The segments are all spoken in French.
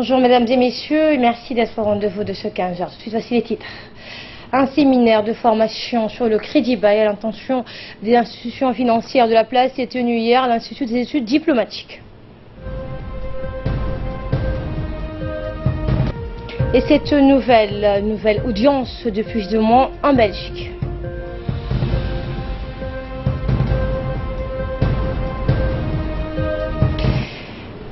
Bonjour mesdames et messieurs, et merci d'être au rendez-vous de ce 15h. Tout de suite, voici les titres. Un séminaire de formation sur le crédit bail à l'intention des institutions financières de la place est tenu hier à l'Institut des études diplomatiques. Et cette nouvelle audience depuis 2 mois en Belgique.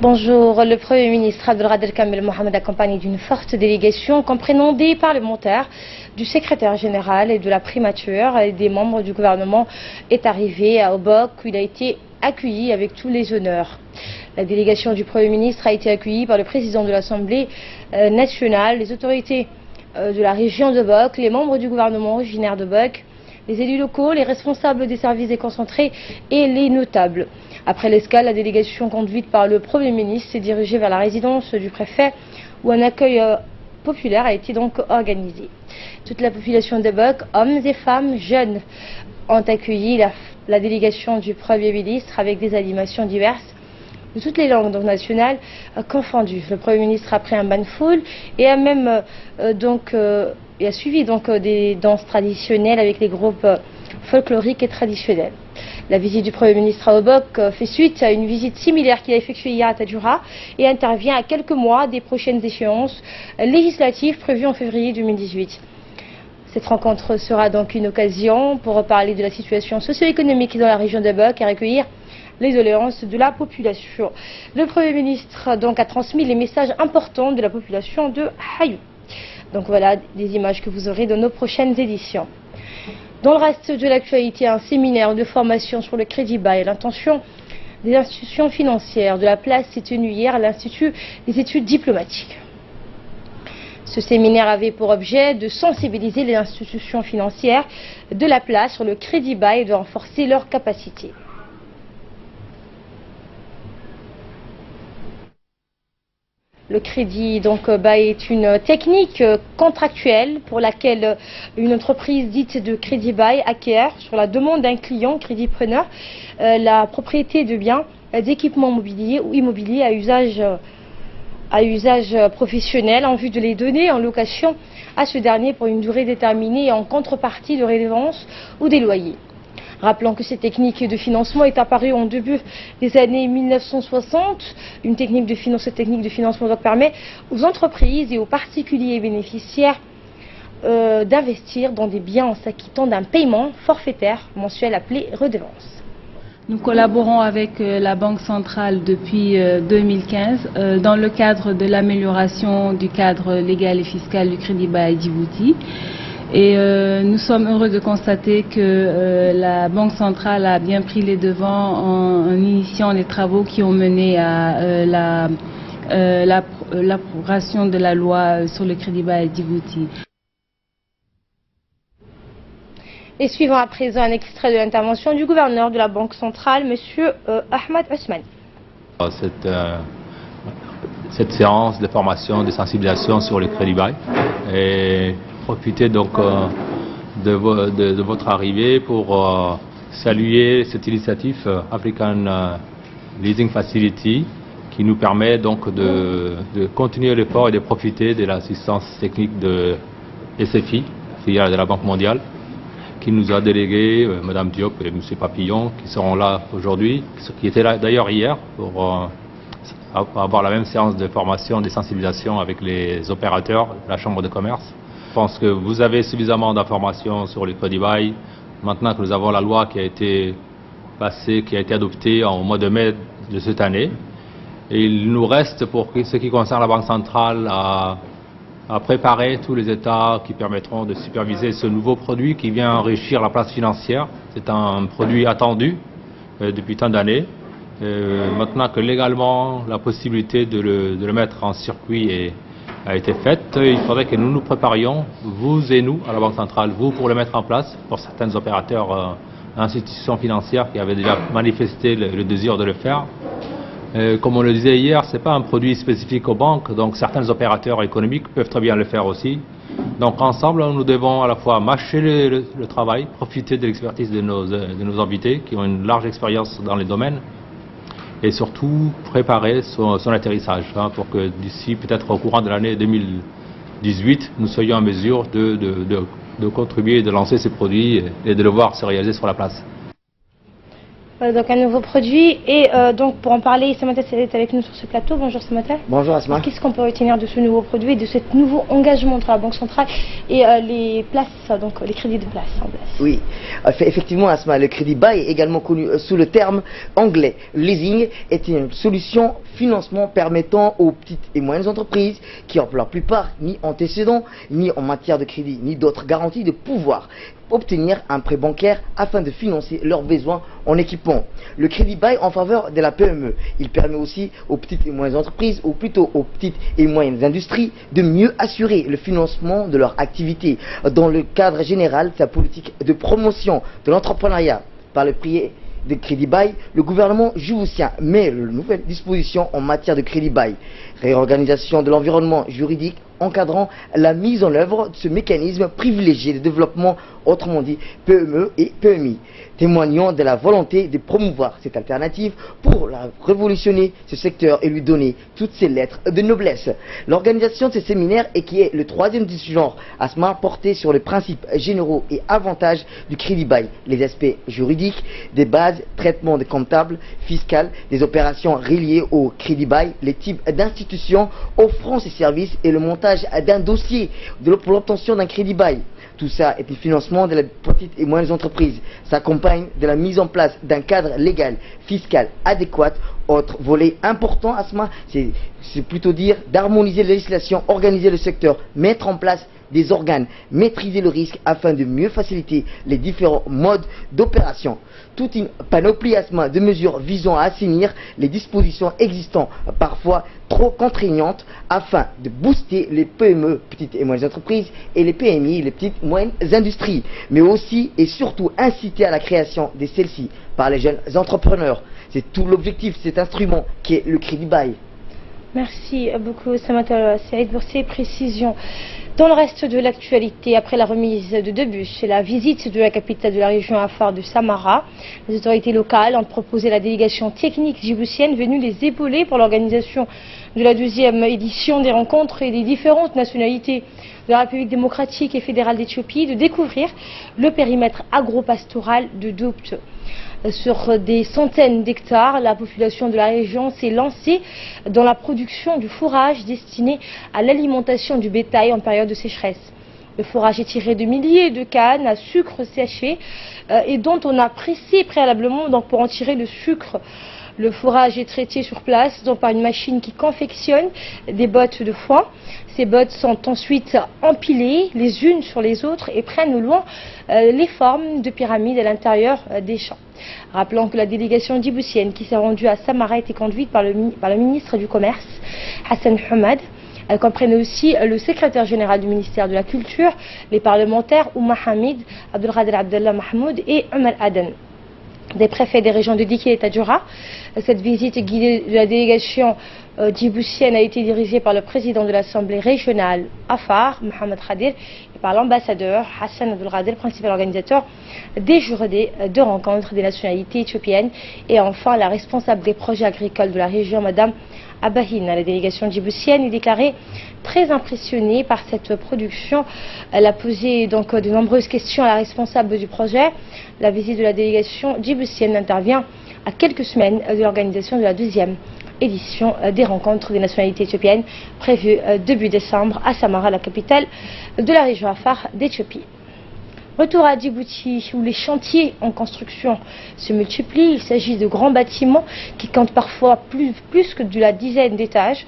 Bonjour, le Premier ministre Abdelkader Kamel Mohamed, accompagné d'une forte délégation comprenant des parlementaires, du secrétaire général et de la primature et des membres du gouvernement, est arrivé à Obok où il a été accueilli avec tous les honneurs. La délégation du Premier ministre a été accueillie par le président de l'Assemblée nationale, les autorités de la région d'Obok, les membres du gouvernement originaire d'Obok, les élus locaux, les responsables des services déconcentrés et les notables. Après l'escale, la délégation conduite par le Premier ministre s'est dirigée vers la résidence du préfet où un accueil populaire a été donc organisé. Toute la population d'Obok, hommes et femmes, jeunes, ont accueilli la délégation du Premier ministre avec des animations diverses de toutes les langues donc nationales confondues. Le Premier ministre a pris un bain de foule et a même et a suivi donc des danses traditionnelles avec les groupes folkloriques et traditionnels. La visite du Premier ministre à Obok fait suite à une visite similaire qu'il a effectuée hier à Tadjoura et intervient à quelques mois des prochaines échéances législatives prévues en février 2018. Cette rencontre sera donc une occasion pour reparler de la situation socio-économique dans la région d'Obok et recueillir les doléances de la population. Le Premier ministre donc a transmis les messages importants de la population de Hayou. Donc voilà des images que vous aurez dans nos prochaines éditions. Dans le reste de l'actualité, un séminaire de formation sur le crédit bail à l'intention des institutions financières de la place s'est tenu hier à l'Institut des études diplomatiques. Ce séminaire avait pour objet de sensibiliser les institutions financières de la place sur le crédit bail et de renforcer leurs capacités. Le crédit bail est une technique contractuelle pour laquelle une entreprise dite de crédit bail acquiert sur la demande d'un client crédit-preneur la propriété de biens, d'équipements mobiliers ou immobiliers à usage professionnel en vue de les donner en location à ce dernier pour une durée déterminée en contrepartie de redevance ou des loyers. Rappelons que cette technique de financement est apparue en début des années 1960. Cette technique de financement donc permet aux entreprises et aux particuliers bénéficiaires d'investir dans des biens en s'acquittant d'un paiement forfaitaire mensuel appelé redevance. Nous collaborons avec la Banque centrale depuis 2015 dans le cadre de l'amélioration du cadre légal et fiscal du crédit bail à Djibouti. Et nous sommes heureux de constater que la Banque centrale a bien pris les devants en initiant les travaux qui ont mené à l'abrogation de la loi sur le crédit bail à Djibouti. Et suivant à présent un extrait de l'intervention du gouverneur de la Banque centrale, M. Ahmed Ousmane. Cette séance de formation, de sensibilisation sur le crédit bail et profiter donc de votre arrivée pour saluer cette initiative African Leasing Facility qui nous permet donc de continuer l'effort et de profiter de l'assistance technique de SFI, filiale de la Banque mondiale, qui nous a délégué Mme Diop et M. Papillon qui seront là aujourd'hui, qui étaient là d'ailleurs hier pour avoir la même séance de formation, de sensibilisation avec les opérateurs de la Chambre de commerce. Je pense que vous avez suffisamment d'informations sur le crédit bail. Maintenant que nous avons la loi qui a été passée, qui a été adoptée au mois de mai de cette année. Et il nous reste, pour ce qui concerne la Banque centrale, à préparer tous les états qui permettront de superviser ce nouveau produit qui vient enrichir la place financière. C'est un produit attendu depuis tant d'années. Maintenant que légalement la possibilité de le mettre en circuit a été faite, il faudrait que nous nous préparions, vous et nous, à la Banque centrale, vous pour le mettre en place, pour certains opérateurs, institutions financières qui avaient déjà manifesté le désir de le faire. Comme on le disait hier, ce n'est pas un produit spécifique aux banques, donc certains opérateurs économiques peuvent très bien le faire aussi. Donc ensemble, nous devons à la fois mâcher le travail, profiter de l'expertise de nos invités qui ont une large expérience dans les domaines, et surtout préparer son atterrissage pour que d'ici peut-être au courant de l'année 2018, nous soyons en mesure de contribuer, de lancer ces produits et de le voir se réaliser sur la place. Donc un nouveau produit et donc pour en parler, Samata est avec nous sur ce plateau. Bonjour Samata. Bonjour Asma. Qu'est-ce qu'on peut retenir de ce nouveau produit, de ce nouveau engagement entre la Banque centrale et les places, donc les crédits de place en place? Oui, effectivement Asma, le crédit bail, également connu sous le terme anglais leasing, est une solution financement permettant aux petites et moyennes entreprises qui pour la plupart ni antécédents, ni en matière de crédit, ni d'autres garanties de pouvoir obtenir un prêt bancaire afin de financer leurs besoins en équipement. Le crédit bail en faveur de la PME, il permet aussi aux petites et moyennes entreprises, ou plutôt aux petites et moyennes industries, de mieux assurer le financement de leur activité dans le cadre général de sa politique de promotion de l'entrepreneuriat par le prix de crédit bail. Le gouvernement djiboutien met de nouvelles dispositions en matière de crédit bail, réorganisation de l'environnement juridique encadrant la mise en œuvre de ce mécanisme privilégié de développement, autrement dit PME et PMI, témoignant de la volonté de promouvoir cette alternative pour révolutionner ce secteur et lui donner toutes ses lettres de noblesse. L'organisation de ce séminaire, et qui est le troisième de ce genre, Asma, porté sur les principes généraux et avantages du crédit bail, les aspects juridiques, des bases, traitement des comptables, fiscales, des opérations reliées au crédit bail, les types d'institutions offrant ces services et le montage d'un dossier pour l'obtention d'un crédit bail. Tout ça est le financement de la petite et moyennes entreprises, s'accompagne de la mise en place d'un cadre légal, fiscal adéquat. Autre volet important, Asma, c'est plutôt dire d'harmoniser la législation, organiser le secteur, mettre en place des organes, maîtriser le risque afin de mieux faciliter les différents modes d'opération. Toute une panoplie, Asma, de mesures visant à assainir les dispositions existantes, parfois trop contraignantes, afin de booster les PME, petites et moyennes entreprises, et les PMI, les petites et moyennes industries, mais aussi et surtout inciter à la création de celles-ci par les jeunes entrepreneurs. C'est tout l'objectif de cet instrument qui est le crédit bail. Merci beaucoup Samata Saïd pour ces précisions. Dans le reste de l'actualité, après la remise de 2 bus et la visite de la capitale de la région Afar de Samara, les autorités locales ont proposé à la délégation technique djiboutienne venue les épauler pour l'organisation de la 2e édition des rencontres et des différentes nationalités de la République démocratique et fédérale d'Éthiopie de découvrir le périmètre agro-pastoral de Doubt. Sur des centaines d'hectares, la population de la région s'est lancée dans la production du fourrage destiné à l'alimentation du bétail en période de sécheresse. Le fourrage est tiré de milliers de cannes à sucre séché et dont on a pressé préalablement pour en tirer le sucre. Le fourrage est traité sur place par une machine qui confectionne des bottes de foin. Ces bottes sont ensuite empilées les unes sur les autres et prennent au loin les formes de pyramides à l'intérieur des champs. Rappelons que la délégation djiboutienne qui s'est rendue à Samara a été conduite par le ministre du Commerce, Hassan Hamad. Elle comprenait aussi le secrétaire général du ministère de la Culture, les parlementaires Ouma Hamid, Abdelkader Abdallah Mahmoud et Omar Aden, des préfets des régions de Diki et Tadjoura. Cette visite guidée de la délégation djiboutienne a été dirigée par le président de l'Assemblée régionale Afar, Mohamed Khadir, et par l'ambassadeur Hassan Abdelkader, principal organisateur des journées de rencontres des nationalités éthiopiennes, et enfin la responsable des projets agricoles de la région, Madame Abahina. La délégation djiboutienne est déclarée très impressionnée par cette production. Elle a posé donc de nombreuses questions à la responsable du projet. La visite de la délégation djiboutienne intervient à quelques semaines de l'organisation de la 2e édition des rencontres des nationalités éthiopiennes prévue début décembre à Samara, la capitale de la région Afar d'Éthiopie. Retour à Djibouti où les chantiers en construction se multiplient. Il s'agit de grands bâtiments qui comptent parfois plus que de la dizaine d'étages,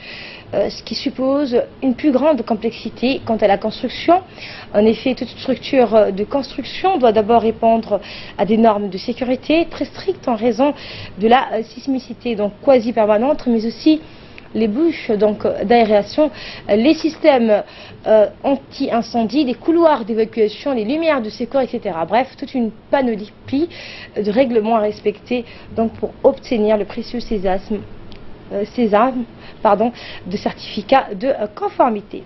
ce qui suppose une plus grande complexité quant à la construction. En effet, toute structure de construction doit d'abord répondre à des normes de sécurité très strictes en raison de la sismicité donc quasi permanente, mais aussi les bouches d'aération, les systèmes anti-incendie, les couloirs d'évacuation, les lumières de secours, etc. Bref, toute une panoplie de règlements à respecter pour obtenir le précieux sésame de certificat de conformité.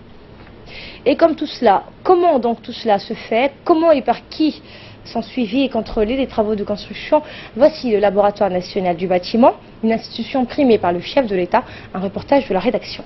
Et comme tout cela, comment donc tout cela se fait, comment et par qui sont suivis et contrôlés les travaux de construction. Voici le Laboratoire national du bâtiment, une institution primée par le chef de l'État. Un reportage de la rédaction.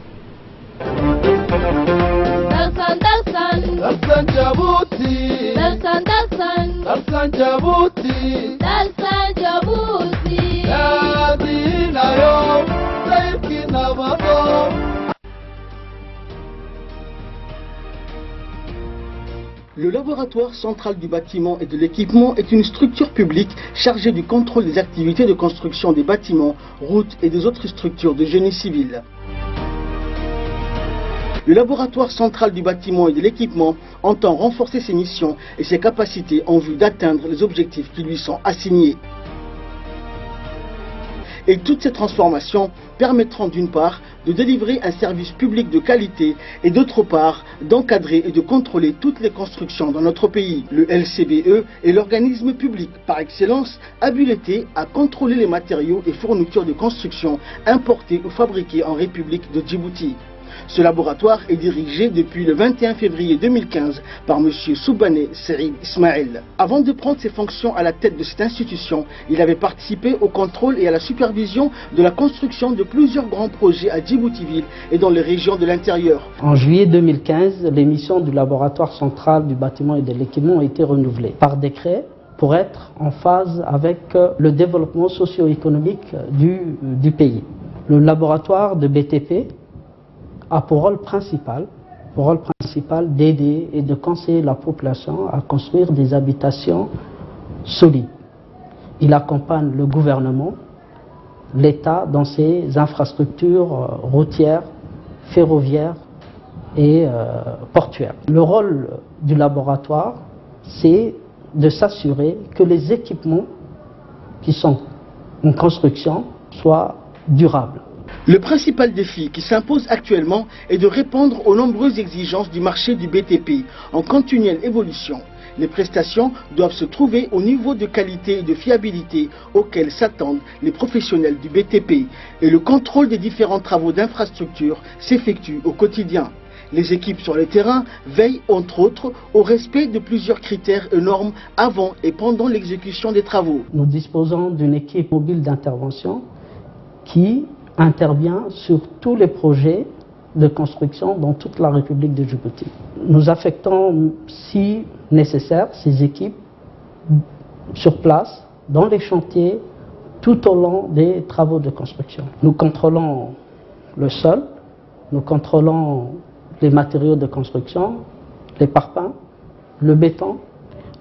Le laboratoire central du bâtiment et de l'équipement est une structure publique chargée du contrôle des activités de construction des bâtiments, routes et des autres structures de génie civil. Le laboratoire central du bâtiment et de l'équipement entend renforcer ses missions et ses capacités en vue d'atteindre les objectifs qui lui sont assignés. Et toutes ces transformations permettront d'une part de délivrer un service public de qualité et d'autre part d'encadrer et de contrôler toutes les constructions dans notre pays. Le LCBE est l'organisme public par excellence habilité à contrôler les matériaux et fournitures de construction importés ou fabriqués en République de Djibouti. Ce laboratoire est dirigé depuis le 21 février 2015 par M. Soubané Saïd Ismaël. Avant de prendre ses fonctions à la tête de cette institution, il avait participé au contrôle et à la supervision de la construction de plusieurs grands projets à Djibouti-Ville et dans les régions de l'intérieur. En juillet 2015, les missions du laboratoire central du bâtiment et de l'équipement ont été renouvelées par décret pour être en phase avec le développement socio-économique du pays. Le laboratoire de BTP a pour rôle principal d'aider et de conseiller la population à construire des habitations solides. Il accompagne le gouvernement, l'État dans ses infrastructures routières, ferroviaires et portuaires. Le rôle du laboratoire, c'est de s'assurer que les équipements qui sont en construction soient durables. Le principal défi qui s'impose actuellement est de répondre aux nombreuses exigences du marché du BTP en continuelle évolution. Les prestations doivent se trouver au niveau de qualité et de fiabilité auxquels s'attendent les professionnels du BTP et le contrôle des différents travaux d'infrastructure s'effectue au quotidien. Les équipes sur le terrain veillent entre autres au respect de plusieurs critères et normes avant et pendant l'exécution des travaux. Nous disposons d'une équipe mobile d'intervention qui intervient sur tous les projets de construction dans toute la République de Djibouti. Nous affectons, si nécessaire, ces équipes sur place, dans les chantiers, tout au long des travaux de construction. Nous contrôlons le sol, nous contrôlons les matériaux de construction, les parpaings, le béton,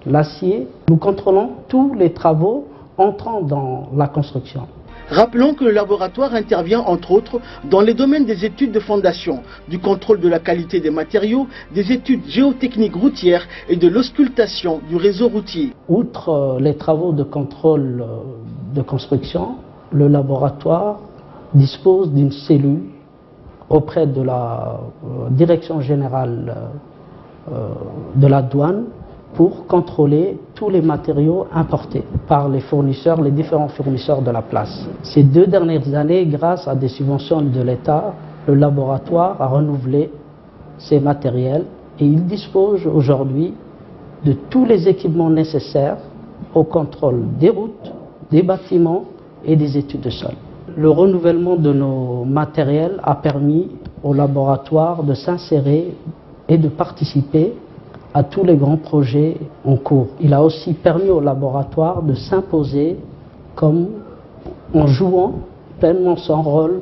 l'acier. Nous contrôlons tous les travaux entrant dans la construction. Rappelons que le laboratoire intervient entre autres dans les domaines des études de fondation, du contrôle de la qualité des matériaux, des études géotechniques routières et de l'auscultation du réseau routier. Outre les travaux de contrôle de construction, le laboratoire dispose d'une cellule auprès de la direction générale de la douane pour contrôler tous les matériaux importés par les fournisseurs, les différents fournisseurs de la place. Ces 2 dernières années, grâce à des subventions de l'État, le laboratoire a renouvelé ses matériels et il dispose aujourd'hui de tous les équipements nécessaires au contrôle des routes, des bâtiments et des études de sol. Le renouvellement de nos matériels a permis au laboratoire de s'insérer et de participer à tous les grands projets en cours. Il a aussi permis au laboratoire de s'imposer comme en jouant pleinement son rôle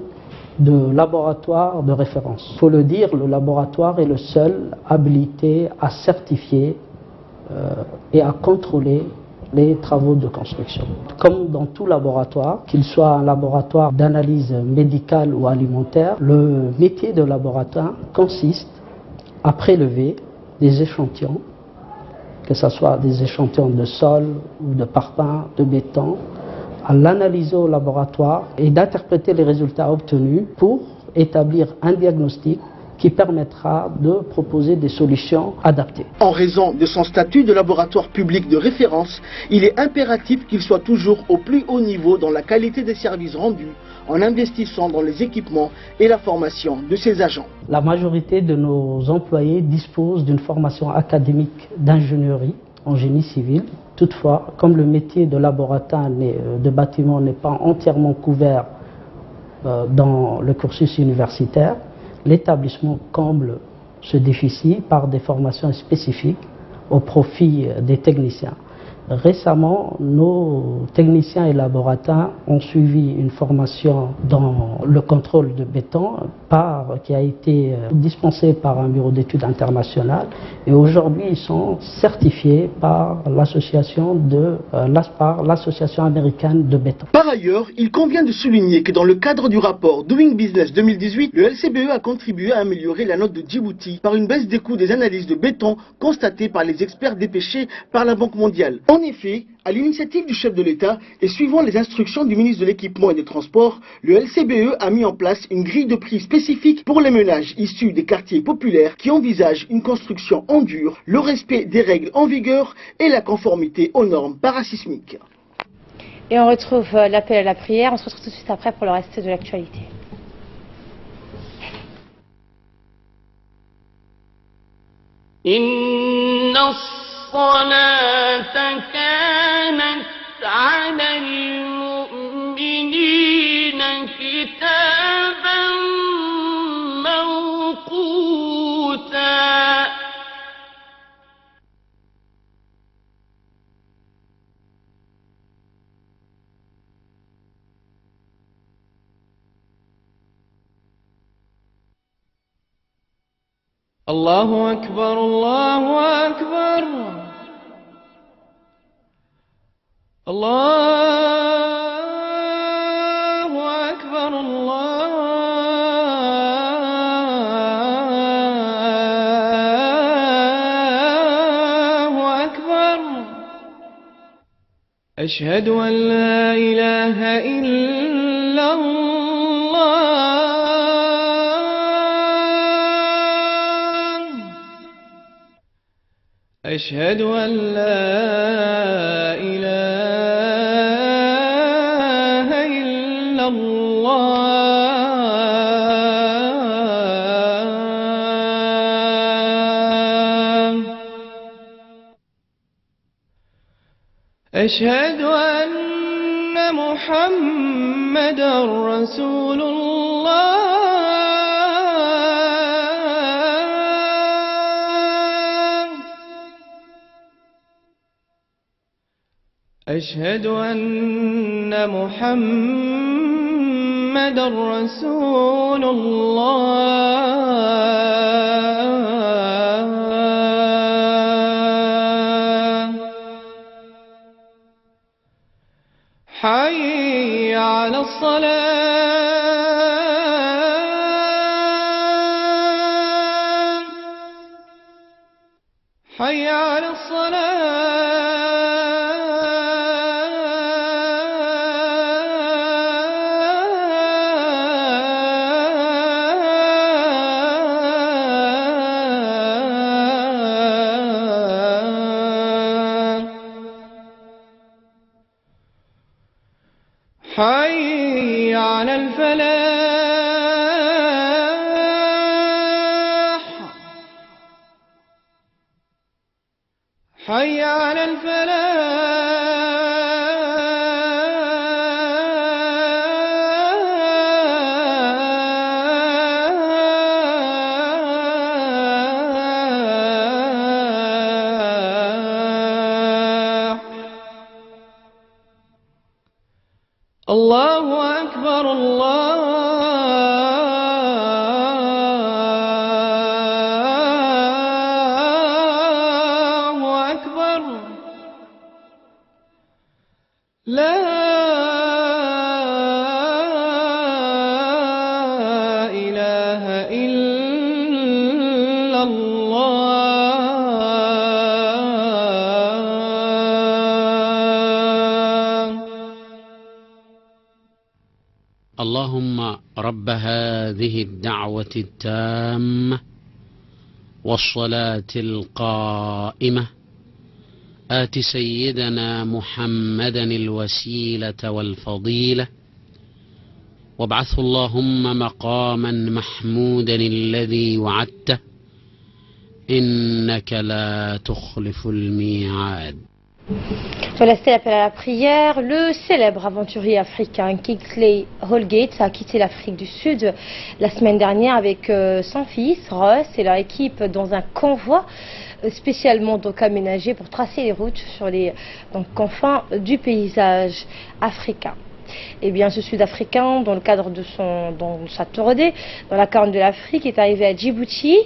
de laboratoire de référence. Il faut le dire, le laboratoire est le seul habilité à certifier et à contrôler les travaux de construction. Comme dans tout laboratoire, qu'il soit un laboratoire d'analyse médicale ou alimentaire, le métier de laboratoire consiste à prélever des échantillons, que ce soit des échantillons de sol ou de parpaing, de béton, à l'analyser au laboratoire et d'interpréter les résultats obtenus pour établir un diagnostic qui permettra de proposer des solutions adaptées. En raison de son statut de laboratoire public de référence, il est impératif qu'il soit toujours au plus haut niveau dans la qualité des services rendus, en investissant dans les équipements et la formation de ses agents. La majorité de nos employés disposent d'une formation académique d'ingénierie en génie civil, Toutefois, comme le métier de laboratin de bâtiment n'est pas entièrement couvert dans le cursus universitaire, l'établissement comble ce déficit par des formations spécifiques au profit des techniciens. Récemment, nos techniciens et laboratoires ont suivi une formation dans le contrôle de béton qui a été dispensée par un bureau d'études international, et aujourd'hui ils sont certifiés par l'association américaine de béton. Par ailleurs, il convient de souligner que dans le cadre du rapport Doing Business 2018, le LCBE a contribué à améliorer la note de Djibouti par une baisse des coûts des analyses de béton constatées par les experts dépêchés par la Banque mondiale. En effet, à l'initiative du chef de l'État et suivant les instructions du ministre de l'Équipement et des Transports, le LCBE a mis en place une grille de prix spécifique pour les ménages issus des quartiers populaires qui envisagent une construction en dur, le respect des règles en vigueur et la conformité aux normes parasismiques. Et on retrouve l'appel à la prière. On se retrouve tout de suite après pour le reste de l'actualité. الصلاة كانت على المؤمنين كتابا موقوتا الله أكبر الله أكبر الله أكبر الله أكبر أشهد أن لا إله إلا الله أشهد أن لا إله إلا الله أشهد أن محمدا رسول الله أشهد أن محمدا رسول الله حي على الصلاة حي على حي على الفلاح حي على الفلاح الله أكبر الله أكبر لا إله إلا الله اللهم رب هذه الدعوة التامة والصلاة القائمة آت سيدنا محمدا الوسيلة والفضيلة وابعثه اللهم مقاما محمودا الذي وعدته إنك لا تخلف الميعاد. Sur la stèle appel à la prière, le célèbre aventurier africain Kingsley Holgate a quitté l'Afrique du Sud la semaine dernière avec son fils Ross et leur équipe dans un convoi spécialement donc aménagé pour tracer les routes sur les confins du paysage africain. Eh bien, ce Sud-Africain, dans le cadre de sa tournée dans la Corne de l'Afrique, est arrivé à Djibouti.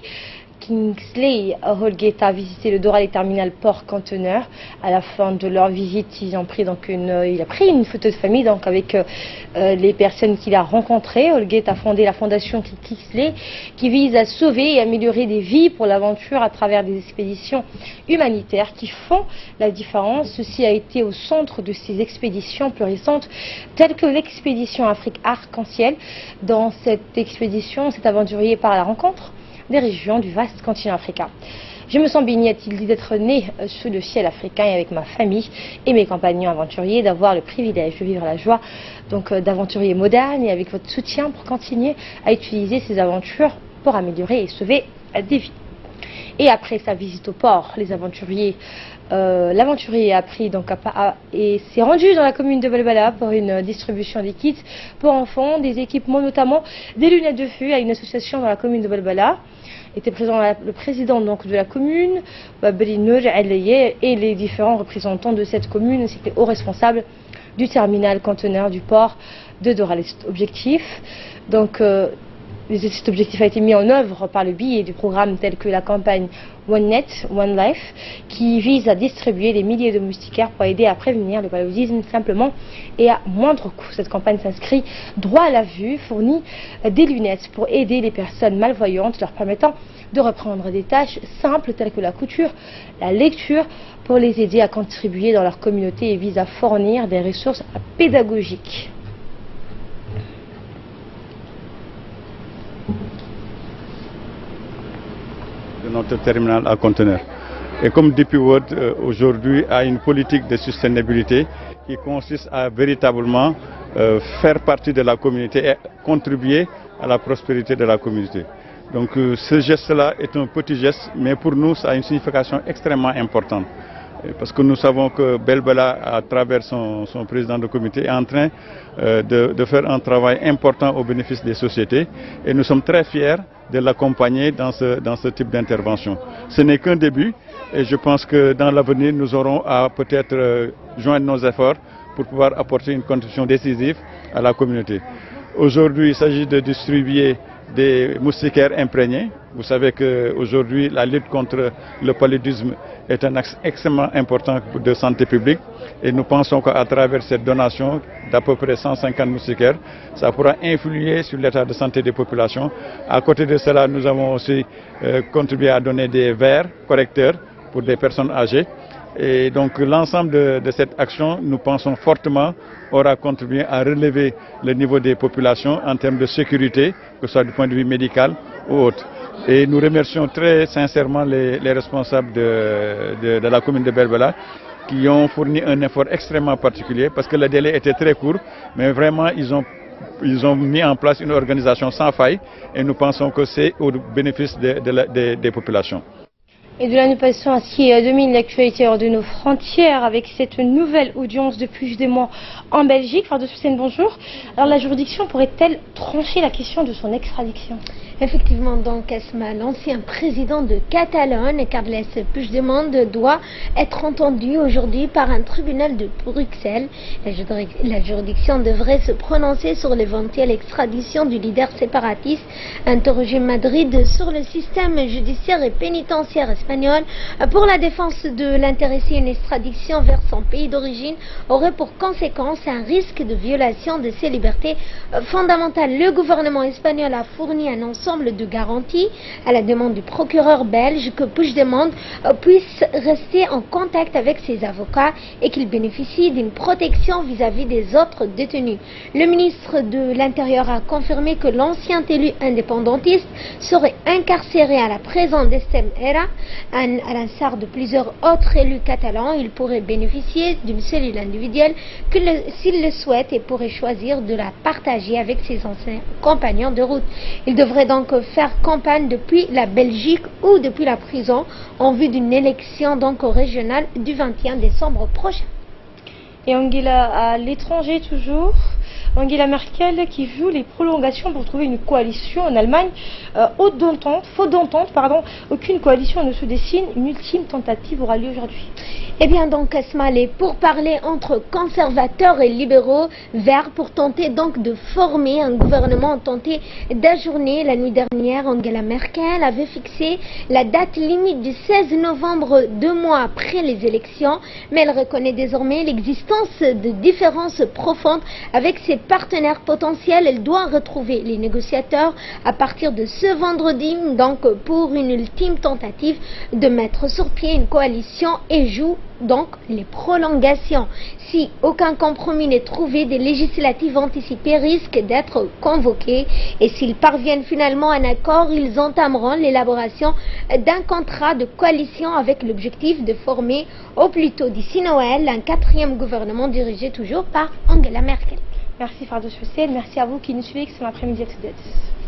Kingsley Holgate a visité le Doral Terminal Port Conteneur. À la fin de leur visite, il a pris une photo de famille donc avec les personnes qu'il a rencontrées. Holgate a fondé la fondation Kingsley qui vise à sauver et améliorer des vies pour l'aventure à travers des expéditions humanitaires qui font la différence. Ceci a été au centre de ces expéditions plus récentes telles que l'expédition Afrique Arc-en-Ciel. Dans cette expédition, cet aventurier part à la rencontre des régions du vaste continent africain. Je me sens béni, a-t-il dit, d'être né sous le ciel africain et avec ma famille et mes compagnons aventuriers, d'avoir le privilège de vivre la joie d'aventuriers modernes et avec votre soutien pour continuer à utiliser ces aventures pour améliorer et sauver des vies. Et après sa visite au port, l'aventurier a pris et s'est rendu dans la commune de Belbala pour une distribution des kits pour enfants, des équipements, notamment des lunettes de vue à une association dans la commune de Belbala. Était présent le président donc de la commune, Babrinur Aleye, et les différents représentants de cette commune, ainsi que les hauts responsables du terminal conteneur du port de Doral. Objectif. Donc, cet objectif a été mis en œuvre par le biais du programme tel que la campagne One Net, One Life, qui vise à distribuer des milliers de moustiquaires pour aider à prévenir le paludisme simplement et à moindre coût. Cette campagne s'inscrit droit à la vue, fournit des lunettes pour aider les personnes malvoyantes, leur permettant de reprendre des tâches simples telles que la couture, la lecture, pour les aider à contribuer dans leur communauté et vise à fournir des ressources pédagogiques. De notre terminal à conteneurs. Et comme DP World aujourd'hui a une politique de sustainabilité qui consiste à véritablement faire partie de la communauté et contribuer à la prospérité de la communauté. Donc ce geste-là est un petit geste, mais pour nous ça a une signification extrêmement importante. Parce que nous savons que Belbala, à travers son président de comité, est en train de faire un travail important au bénéfice des sociétés. Et nous sommes très fiers de l'accompagner dans ce type d'intervention. Ce n'est qu'un début et je pense que dans l'avenir, nous aurons à peut-être joindre nos efforts pour pouvoir apporter une contribution décisive à la communauté. Aujourd'hui, il s'agit de distribuer des moustiquaires imprégnés. Vous savez qu'aujourd'hui, la lutte contre le paludisme est un axe extrêmement important de santé publique et nous pensons qu'à travers cette donation d'à peu près 150 moustiquaires, ça pourra influer sur l'état de santé des populations. À côté de cela, nous avons aussi contribué à donner des verres correcteurs pour des personnes âgées. Et donc l'ensemble de cette action, nous pensons fortement, aura contribué à relever le niveau des populations en termes de sécurité, que ce soit du point de vue médical ou autre. Et nous remercions très sincèrement les responsables de la commune de Belbala qui ont fourni un effort extrêmement particulier parce que le délai était très court, mais vraiment ils ont mis en place une organisation sans faille et nous pensons que c'est au bénéfice des populations. Et de là, nous passons à ce qui domine l'actualité hors de nos frontières avec cette nouvelle audience de Puigdemont en Belgique. Fardos Hussein, bonjour. Alors, la juridiction pourrait-elle trancher la question de son extradition? Effectivement, donc, Asma, l'ancien président de Catalogne, Carles Puigdemont, doit être entendu aujourd'hui par un tribunal de Bruxelles. La juridiction devrait se prononcer sur l'éventuelle extradition du leader séparatiste interrogé Madrid sur le système judiciaire et pénitentiaire espagnol. Pour la défense de l'intéressé, une extradition vers son pays d'origine aurait pour conséquence un risque de violation de ses libertés fondamentales. Le gouvernement espagnol a fourni un ensemble de garanties à la demande du procureur belge que Puigdemont puisse rester en contact avec ses avocats et qu'il bénéficie d'une protection vis-à-vis des autres détenus. Le ministre de l'Intérieur a confirmé que l'ancien élu indépendantiste serait incarcéré à la prison d'Estem Era. À l'instar de plusieurs autres élus catalans, il pourrait bénéficier d'une cellule individuelle s'il le souhaite et pourrait choisir de la partager avec ses anciens compagnons de route. Il devrait donc faire campagne depuis la Belgique ou depuis la prison en vue d'une élection donc régionale du 21 décembre prochain. Et Angela, à l'étranger toujours, Angela Merkel qui joue les prolongations pour trouver une coalition en Allemagne. Faute d'entente, aucune coalition ne se dessine. Une ultime tentative aura lieu aujourd'hui. Eh bien donc Asma, les pourparlers entre conservateurs et libéraux verts pour tenter donc de former un gouvernement ont tenté d'ajourner. La nuit dernière, Angela Merkel avait fixé la date limite du 16 novembre, 2 mois après les élections, mais elle reconnaît désormais l'existence de différences profondes avec ses partenaires potentiels. Elle doit retrouver les négociateurs à partir de ce vendredi, donc pour une ultime tentative de mettre sur pied une coalition et joue donc les prolongations. Si aucun compromis n'est trouvé, des législatives anticipées risquent d'être convoquées et s'ils parviennent finalement à un accord, ils entameront l'élaboration d'un contrat de coalition avec l'objectif de former au plus tôt d'ici Noël un 4e gouvernement dirigé toujours par Angela Merkel. Merci Fardos Hussein, merci à vous qui nous suivez, excellent après-midi à toutes et à tous.